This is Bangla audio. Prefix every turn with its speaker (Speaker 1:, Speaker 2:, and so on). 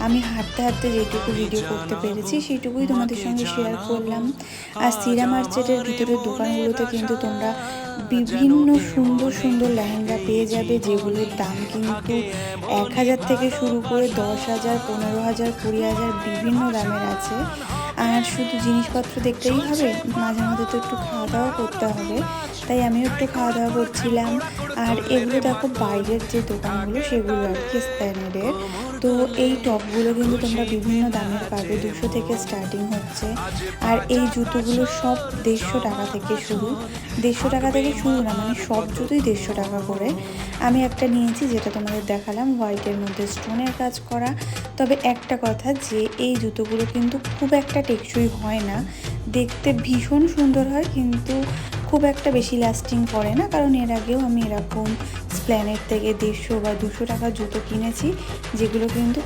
Speaker 1: আমি হাঁটতে হাঁটতে যেটুকু ভিডিও করতে পেরেছি সেইটুকুই তোমাদের সঙ্গে শেয়ার করলাম। আর সিরা মার্কেটের ভিতরের দোকানগুলোতে কিন্তু তোমরা বিভিন্ন সুন্দর সুন্দর লেহেঙ্গা পেয়ে যাবে, যেগুলোর দাম কিন্তু 1,000 থেকে শুরু করে 10,000, 15,000, 20,000 বিভিন্ন দামের আছে। আর শুধু জিনিসপত্র দেখলেই হবে, মাঝে মাঝে তো একটু খাওয়া দাওয়া করতে হবে, তাই আমিও একটু খাওয়া দাওয়া করছিলাম। আর এগুলো দেখো বাইরের যে দোকানগুলো সেগুলো আর কি স্প্ল্যানেডের। তো এই টপগুলো কিন্তু তোমরা বিভিন্ন দামের পাবে, 200 থেকে স্টার্টিং হচ্ছে। আর এই জুতোগুলো সব 150 টাকা থেকে শুরু। 150 টাকা থেকে শুরু না, মানে সব জুতোই 150 টাকা করে। আমি একটা নিয়েছি যেটা তোমাদের দেখালাম, হোয়াইটের মধ্যে স্টোনের কাজ করা। তবে একটা কথা, যে এই জুতোগুলো কিন্তু খুব একটা টেকসই হয় না, দেখতে ভীষণ সুন্দর হয় কিন্তু খুব একটা বেশি লাস্টিং করে না। কারণ এর আগেও আমি এরকম স্প্ল্যানেড থেকে 150 বা 200 টাকার জুতো কিনেছি, যেগুলো কিন্তু